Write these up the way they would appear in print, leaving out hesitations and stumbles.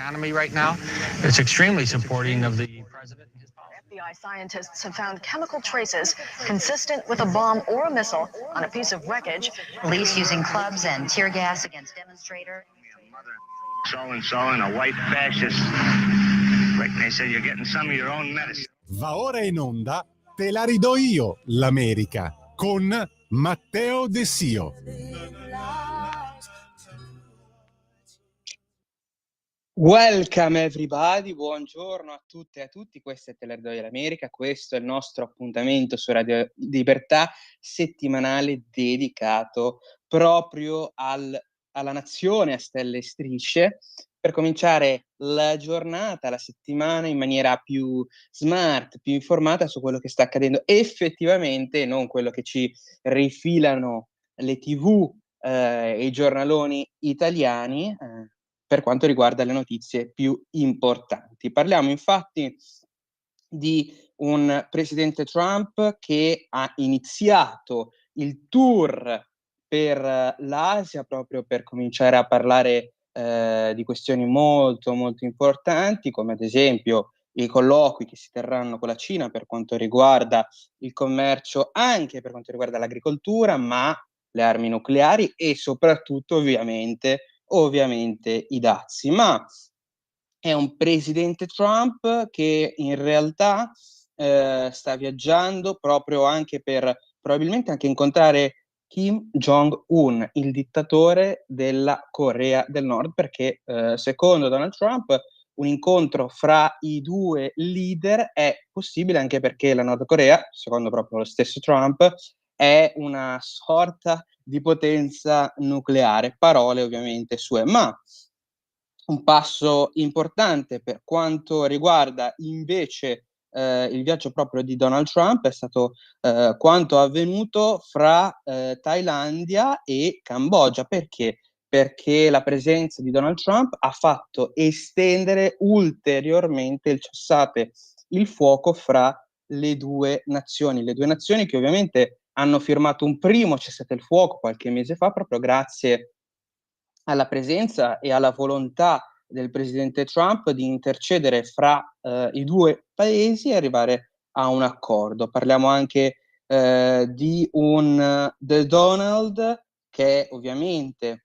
economy right now. It's extremely supporting of the president and his policy. FBI scientists have found chemical traces consistent with a bomb or a missile on a piece of wreckage. Police using clubs and tear gas against demonstrators. So-and-so and a white fascist. Like they said, you're getting some of your own medicine. Va ora in onda Te la ridò io, l'America, con Matteo De Sio. Welcome everybody, buongiorno a tutte e a tutti, questa è Te la ridò io l'America, questo è il nostro appuntamento su Radio Libertà settimanale dedicato proprio alla nazione a stelle e strisce, per cominciare la giornata, la settimana in maniera più smart, più informata su quello che sta accadendo effettivamente, non quello che ci rifilano le TV e i giornaloni italiani, per quanto riguarda le notizie più importanti. Parliamo infatti di un presidente Trump che ha iniziato il tour per l'Asia proprio per cominciare a parlare di questioni molto molto importanti, come ad esempio i colloqui che si terranno con la Cina per quanto riguarda il commercio, anche per quanto riguarda l'agricoltura, ma le armi nucleari e soprattutto ovviamente i dazi. Ma è un presidente Trump che in realtà sta viaggiando proprio anche per probabilmente anche incontrare Kim Jong-un, il dittatore della Corea del Nord, perché secondo Donald Trump un incontro fra i due leader è possibile anche perché la Nord Corea, secondo proprio lo stesso Trump, è una sorta di potenza nucleare, parole ovviamente sue, ma un passo importante per quanto riguarda invece il viaggio proprio di Donald Trump è stato quanto avvenuto fra Thailandia e Cambogia. Perché? Perché la presenza di Donald Trump ha fatto estendere ulteriormente il cessate il fuoco fra le due nazioni che ovviamente hanno firmato un primo cessate il fuoco qualche mese fa proprio grazie alla presenza e alla volontà del presidente Trump di intercedere fra i due paesi e arrivare a un accordo. Parliamo anche di un The Donald che è ovviamente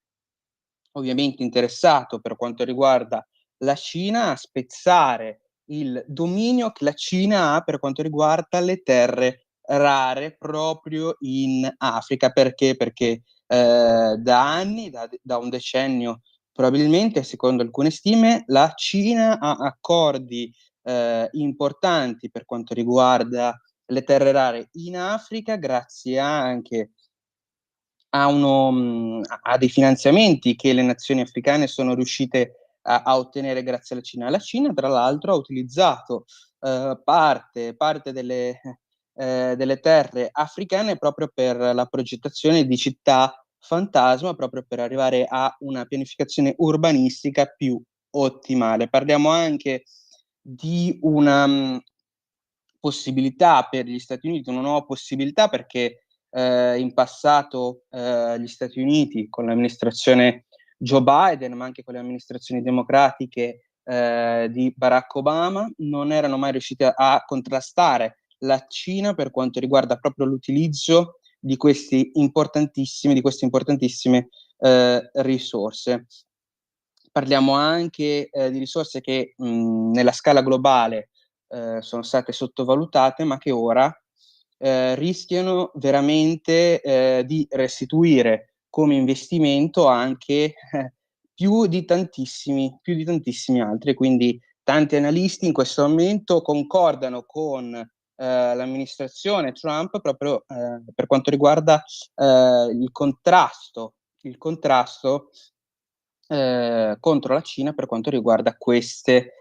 interessato per quanto riguarda la Cina a spezzare il dominio che la Cina ha per quanto riguarda le terre rare proprio in Africa. Perché? Perché da anni, da un decennio probabilmente, secondo alcune stime, la Cina ha accordi importanti per quanto riguarda le terre rare in Africa, grazie anche a dei finanziamenti che le nazioni africane sono riuscite a ottenere grazie alla Cina. La Cina, tra l'altro, ha utilizzato parte delle terre africane proprio per la progettazione di città fantasma, proprio per arrivare a una pianificazione urbanistica più ottimale. Parliamo anche di una possibilità per gli Stati Uniti, una nuova possibilità perché in passato gli Stati Uniti con l'amministrazione Joe Biden, ma anche con le amministrazioni democratiche di Barack Obama, non erano mai riusciti a contrastare la Cina per quanto riguarda proprio l'utilizzo di queste importantissime risorse. Parliamo anche di risorse che nella scala globale sono state sottovalutate, ma che ora rischiano veramente di restituire come investimento anche più di tantissimi altri. Quindi tanti analisti in questo momento concordano con l'amministrazione Trump proprio per quanto riguarda il contrasto contro la Cina per quanto riguarda queste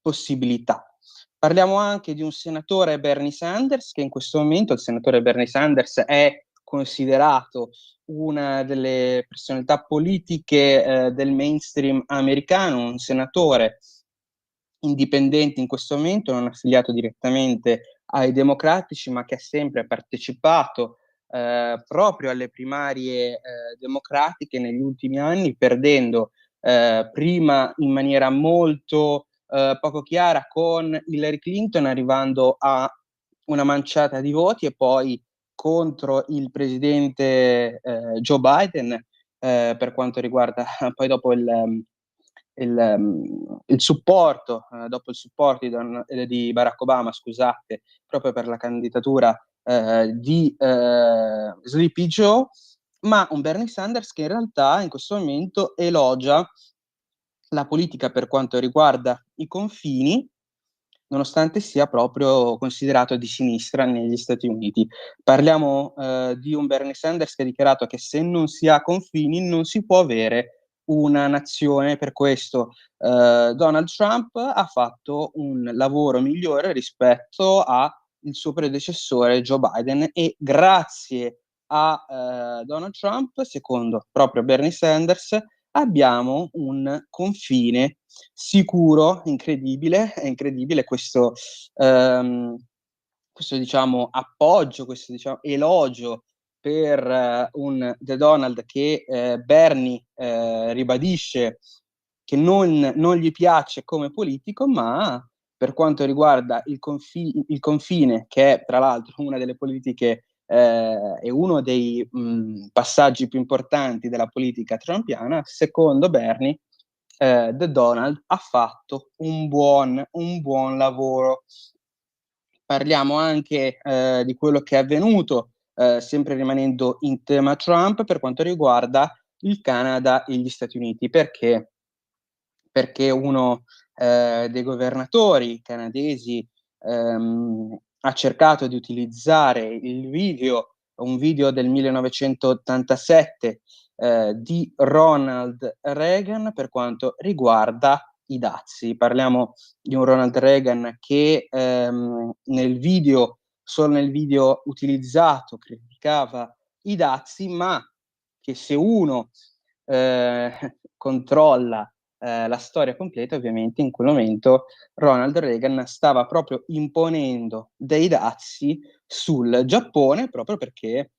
possibilità. Parliamo anche di un senatore, Bernie Sanders, che in questo momento il senatore Bernie Sanders è considerato una delle personalità politiche del mainstream americano, un senatore indipendente in questo momento, non affiliato direttamente ai democratici, ma che ha sempre partecipato proprio alle primarie democratiche negli ultimi anni, perdendo prima in maniera molto poco chiara con Hillary Clinton, arrivando a una manciata di voti, e poi contro il presidente Joe Biden per quanto riguarda poi dopo il supporto, dopo il supporto di Barack Obama, scusate, proprio per la candidatura di Sleepy Joe, ma un Bernie Sanders che in realtà in questo momento elogia la politica per quanto riguarda i confini, nonostante sia proprio considerato di sinistra negli Stati Uniti. Parliamo di un Bernie Sanders che ha dichiarato che se non si ha confini non si può avere una nazione. Per questo Donald Trump ha fatto un lavoro migliore rispetto al suo predecessore Joe Biden, e grazie a Donald Trump, secondo proprio Bernie Sanders, abbiamo un confine sicuro. È incredibile questo diciamo appoggio, questo diciamo elogio per un The Donald che Bernie ribadisce che non gli piace come politico, ma per quanto riguarda il confine, che è tra l'altro una delle politiche è uno dei passaggi più importanti della politica trumpiana, secondo Bernie The Donald ha fatto un buon lavoro. Parliamo anche di quello che è avvenuto, sempre rimanendo in tema Trump, per quanto riguarda il Canada e gli Stati Uniti. Perché? Perché uno dei governatori canadesi ha cercato di utilizzare un video del 1987 di Ronald Reagan per quanto riguarda i dazi. Parliamo di un Ronald Reagan che solo nel video utilizzato criticava i dazi, ma che se uno controlla la storia completa, ovviamente in quel momento Ronald Reagan stava proprio imponendo dei dazi sul Giappone, proprio perché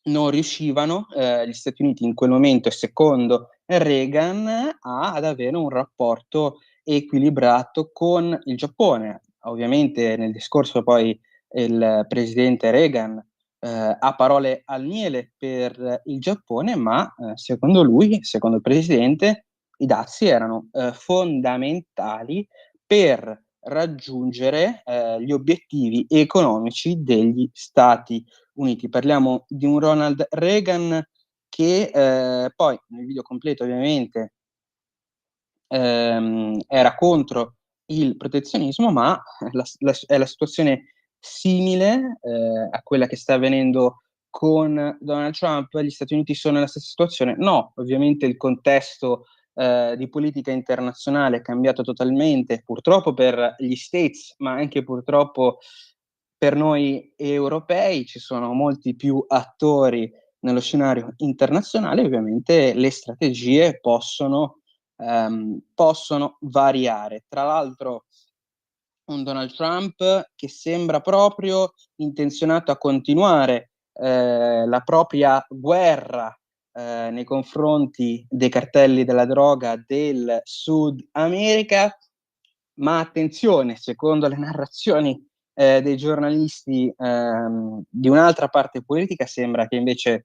non riuscivano gli Stati Uniti in quel momento, secondo Reagan, ad avere un rapporto equilibrato con il Giappone. Ovviamente nel discorso poi il presidente Reagan ha parole al miele per il Giappone, ma secondo lui, secondo il presidente, i dazi erano fondamentali per raggiungere gli obiettivi economici degli Stati Uniti. Parliamo di un Ronald Reagan che poi nel video completo ovviamente era contro il protezionismo, ma è la situazione simile a quella che sta avvenendo con Donald Trump. Gli Stati Uniti sono nella stessa situazione? No, ovviamente il contesto di politica internazionale è cambiato totalmente, purtroppo per gli States, ma anche purtroppo per noi europei. Ci sono molti più attori nello scenario internazionale, ovviamente le strategie possono variare. Tra l'altro un Donald Trump che sembra proprio intenzionato a continuare la propria guerra nei confronti dei cartelli della droga del Sud America, ma attenzione, secondo le narrazioni dei giornalisti di un'altra parte politica, sembra che invece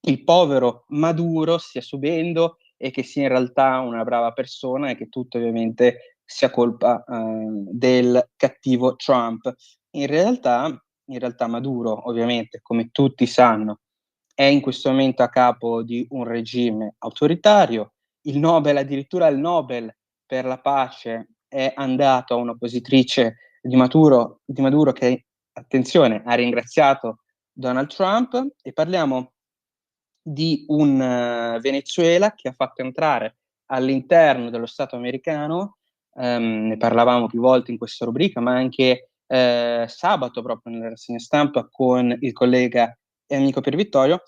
il povero Maduro stia subendo e che sia in realtà una brava persona, e che tutto ovviamente sia colpa del cattivo Trump. In realtà Maduro, ovviamente, come tutti sanno, è in questo momento a capo di un regime autoritario. Addirittura il Nobel per la pace è andato a un'oppositrice di Maduro che, attenzione, ha ringraziato Donald Trump. E parliamo di un Venezuela che ha fatto entrare all'interno dello Stato americano, ne parlavamo più volte in questa rubrica, ma anche sabato proprio nella rassegna stampa con il collega e amico Pier Vittorio.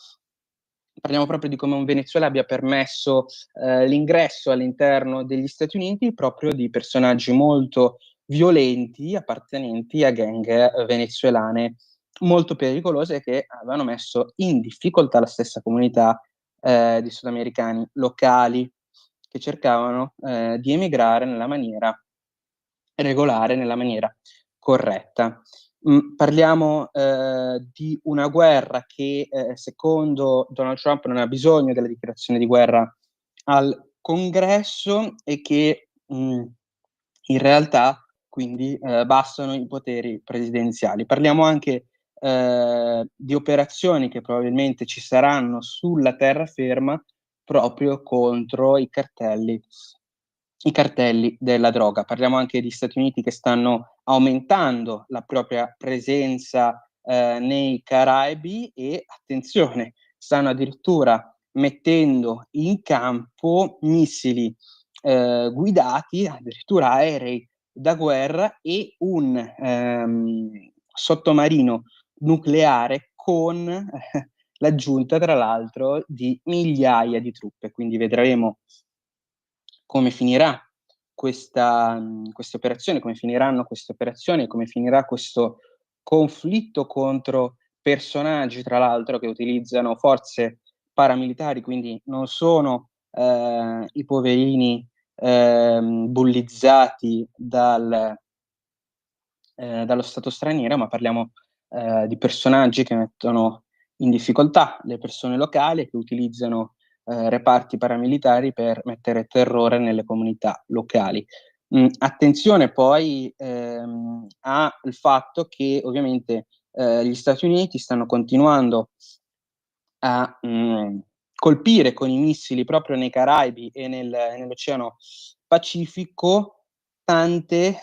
Parliamo proprio di come un Venezuela abbia permesso l'ingresso all'interno degli Stati Uniti proprio di personaggi molto violenti appartenenti a gang venezuelane molto pericolose, che avevano messo in difficoltà la stessa comunità di sudamericani locali. che cercavano di emigrare nella maniera regolare, nella maniera corretta. Parliamo di una guerra che secondo Donald Trump non ha bisogno della dichiarazione di guerra al Congresso e che in realtà quindi bastano i poteri presidenziali. Parliamo anche di operazioni che probabilmente ci saranno sulla terraferma proprio contro i cartelli della droga. Parliamo anche di Stati Uniti che stanno aumentando la propria presenza nei Caraibi e, attenzione, stanno addirittura mettendo in campo missili guidati, addirittura aerei da guerra e un sottomarino nucleare con l'aggiunta, tra l'altro, di migliaia di truppe. Quindi vedremo come finirà questa operazione, come finiranno queste operazioni, come finirà questo conflitto contro personaggi, tra l'altro, che utilizzano forze paramilitari, quindi non sono i poverini bullizzati dallo Stato straniero, ma parliamo di personaggi che mettono in difficoltà le persone locali, che utilizzano reparti paramilitari per mettere terrore nelle comunità locali. Attenzione poi al fatto che ovviamente gli Stati Uniti stanno continuando a colpire con i missili proprio nei Caraibi e nell'Oceano Pacifico tante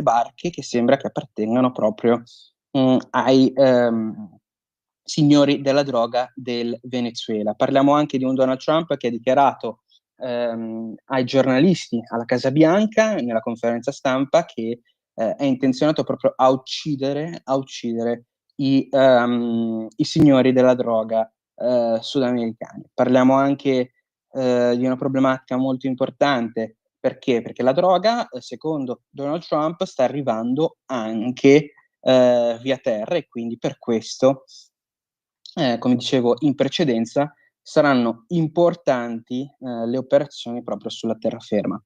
barche che sembra che appartengano proprio ai signori della droga del Venezuela. Parliamo anche di un Donald Trump che ha dichiarato ai giornalisti alla Casa Bianca nella conferenza stampa che è intenzionato proprio a uccidere i signori della droga sudamericani. Parliamo anche di una problematica molto importante. Perché? Perché la droga, secondo Donald Trump, sta arrivando anche via terra e quindi per questo, come dicevo in precedenza, saranno importanti le operazioni proprio sulla terraferma.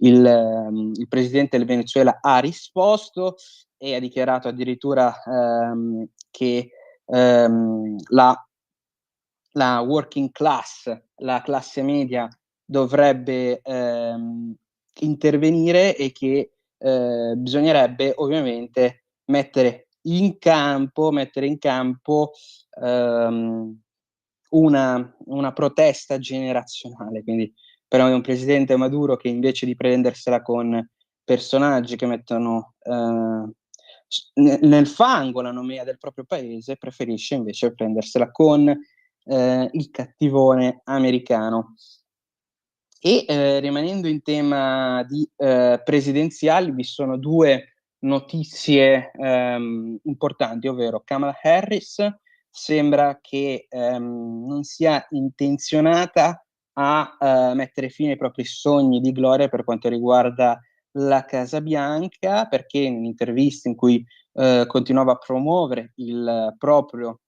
Il presidente del Venezuela ha risposto e ha dichiarato addirittura che la working class, la classe media, dovrebbe intervenire e che bisognerebbe ovviamente mettere in campo una protesta generazionale. Quindi però è un presidente Maduro che invece di prendersela con personaggi che mettono nel fango la nomea del proprio paese, preferisce invece prendersela con il cattivone americano. E rimanendo in tema di presidenziali, vi sono due notizie importanti, ovvero Kamala Harris sembra che non sia intenzionata a mettere fine ai propri sogni di gloria per quanto riguarda la Casa Bianca, perché in un'intervista in cui continuava a promuovere il proprio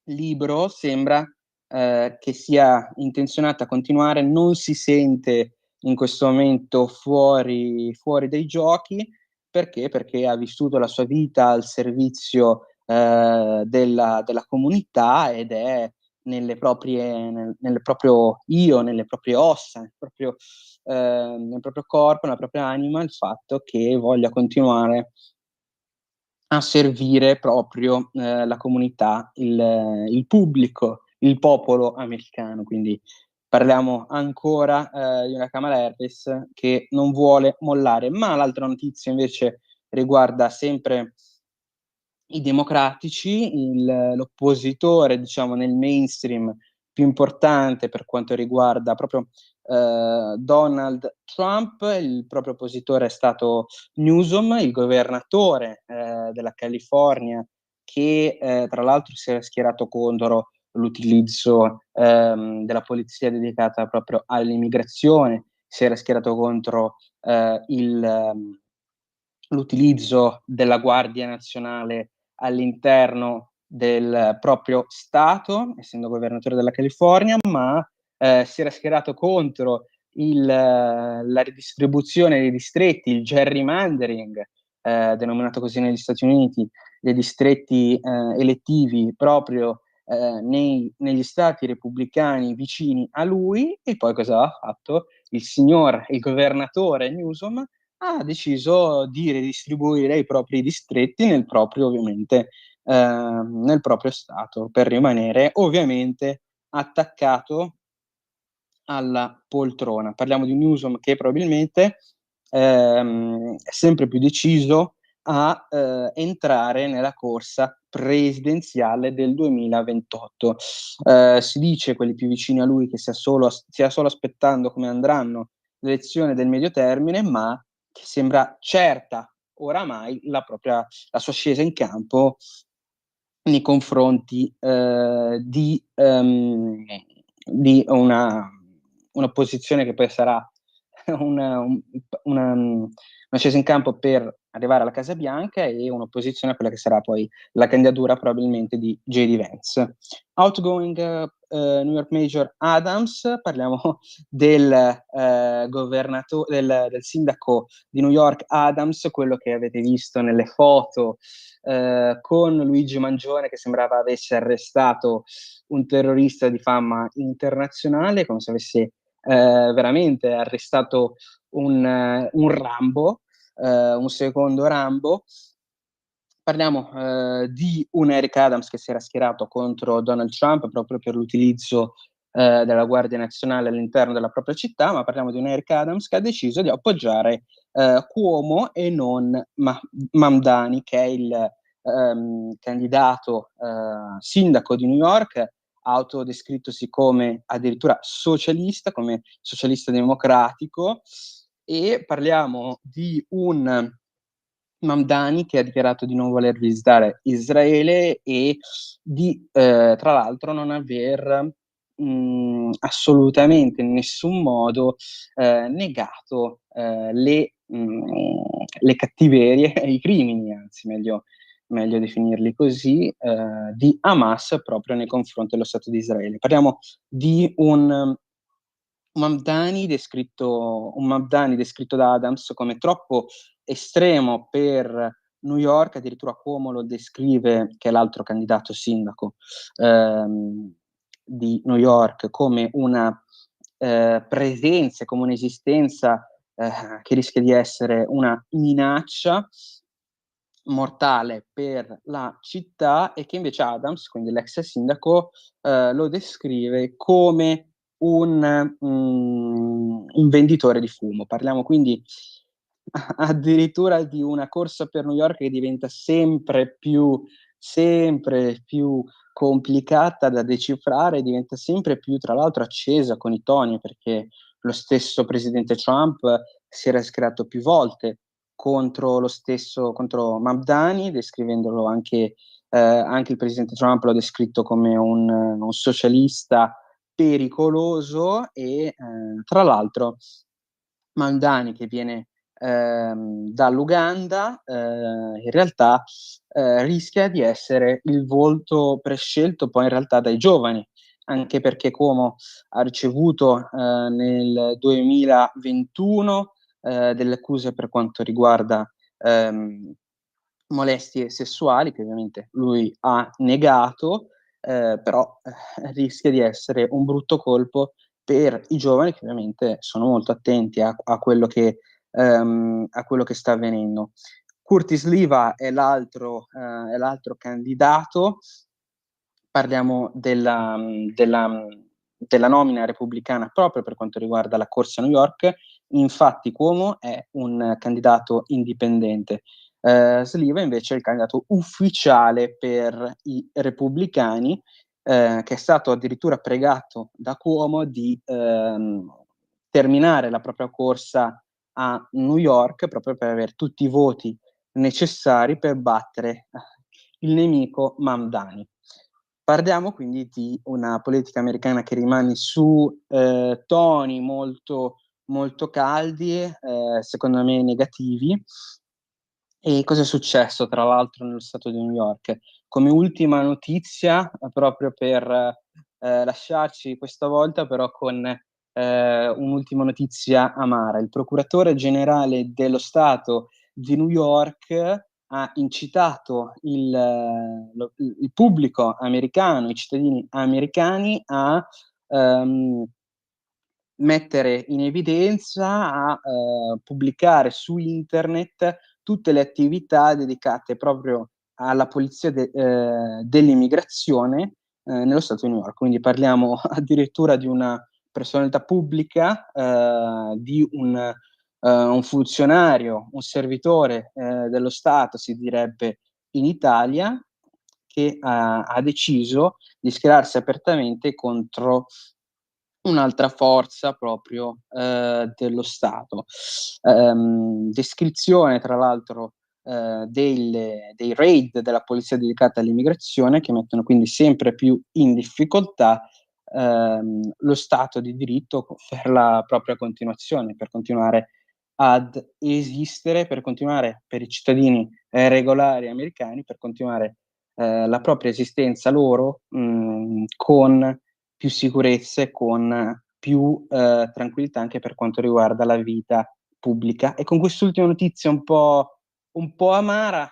libro sembra che sia intenzionata a continuare, non si sente in questo momento fuori dai giochi. Perché? Perché ha vissuto la sua vita al servizio della comunità ed è nel proprio io, nelle proprie ossa, nel proprio corpo, nella propria anima, il fatto che voglia continuare a servire proprio la comunità, il pubblico, il popolo americano. Quindi parliamo ancora di una Kamala Harris che non vuole mollare. Ma l'altra notizia invece riguarda sempre i democratici, l'oppositore, diciamo, nel mainstream più importante per quanto riguarda proprio Donald Trump. Il proprio oppositore è stato Newsom, il governatore della California, che tra l'altro si era schierato contro l'utilizzo della polizia dedicata proprio all'immigrazione, si era schierato contro l'utilizzo della Guardia Nazionale all'interno del proprio Stato, essendo governatore della California, ma si era schierato contro la ridistribuzione dei distretti, il gerrymandering, denominato così negli Stati Uniti, dei distretti elettivi proprio negli stati repubblicani vicini a lui. E poi cosa ha fatto? Il governatore Newsom ha deciso di redistribuire i propri distretti nel proprio, ovviamente, nel proprio stato, per rimanere ovviamente attaccato alla poltrona. Parliamo di Newsom che probabilmente è sempre più deciso a entrare nella corsa presidenziale del 2028. Si dice, quelli più vicini a lui, che stia solo aspettando come andranno le elezioni del medio termine, ma che sembra certa oramai la sua scesa in campo nei confronti di un'opposizione che poi sarà una scesa in campo per arrivare alla Casa Bianca, e un'opposizione a quella che sarà poi la candidatura probabilmente di J.D. Vance. Outgoing New York Mayor Adams, parliamo del sindaco di New York Adams, quello che avete visto nelle foto con Luigi Mangione, che sembrava avesse arrestato un terrorista di fama internazionale, come se avesse veramente arrestato un Rambo, un secondo Rambo. Parliamo di un Eric Adams che si era schierato contro Donald Trump proprio per l'utilizzo della Guardia Nazionale all'interno della propria città, ma parliamo di un Eric Adams che ha deciso di appoggiare Cuomo e non Mamdani, che è il candidato sindaco di New York, autodescrittosi come addirittura socialista, come socialista democratico. E parliamo di un Mamdani che ha dichiarato di non voler visitare Israele e di, tra l'altro, non aver assolutamente in nessun modo negato le cattiverie e i crimini, anzi meglio definirli così, di Hamas proprio nei confronti dello Stato di Israele. Parliamo di un Mamdani descritto da Adams come troppo estremo per New York. Addirittura Cuomo lo descrive, che è l'altro candidato sindaco di New York, come una presenza, come un'esistenza che rischia di essere una minaccia mortale per la città, e che invece Adams, quindi l'ex sindaco, lo descrive come un venditore di fumo. Parliamo quindi addirittura di una corsa per New York che diventa sempre più complicata da decifrare, diventa sempre più, tra l'altro, accesa con i toni, perché lo stesso presidente Trump si era schierato più volte contro Mamdani, descrivendolo anche il presidente Trump l'ha descritto come un socialista pericoloso. E tra l'altro Mamdani, che viene dall'Uganda, in realtà rischia di essere il volto prescelto poi in realtà dai giovani, anche perché Cuomo ha ricevuto nel 2021 delle accuse per quanto riguarda molestie sessuali, che ovviamente lui ha negato, però rischia di essere un brutto colpo per i giovani, che ovviamente sono molto attenti a quello che sta avvenendo. Curtis Sliwa è l'altro candidato. Parliamo della nomina repubblicana proprio per quanto riguarda la corsa a New York. Infatti Cuomo è un candidato indipendente, Sliwa invece è il candidato ufficiale per i repubblicani, che è stato addirittura pregato da Cuomo di terminare la propria corsa a New York proprio per avere tutti i voti necessari per battere il nemico Mamdani. Parliamo quindi di una politica americana che rimane su toni molto, molto caldi, secondo me negativi. E cosa è successo, tra l'altro, nello stato di New York? Come ultima notizia, proprio per lasciarci questa volta però con un'ultima notizia amara. Il procuratore generale dello Stato di New York ha incitato il pubblico americano, i cittadini americani a mettere in evidenza, a pubblicare su internet tutte le attività dedicate proprio alla polizia dell'immigrazione nello Stato di New York. Quindi parliamo addirittura di una personalità pubblica, di un funzionario, un servitore dello Stato, si direbbe in Italia, che ha deciso di schierarsi apertamente contro un'altra forza proprio dello Stato. Descrizione tra l'altro dei raid della polizia dedicata all'immigrazione, che mettono quindi sempre più in difficoltà lo Stato di diritto per la propria continuazione, per continuare ad esistere, per continuare per i cittadini regolari americani, per continuare la propria esistenza loro con più sicurezza e con più tranquillità anche per quanto riguarda la vita pubblica. E con quest'ultima notizia un po' amara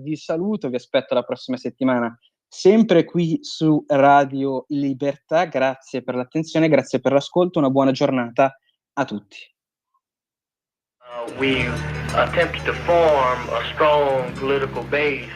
vi saluto, vi aspetto la prossima settimana sempre qui su Radio Libertà. Grazie per l'attenzione, grazie per l'ascolto, una buona giornata a tutti. We attempted to form a strong political base.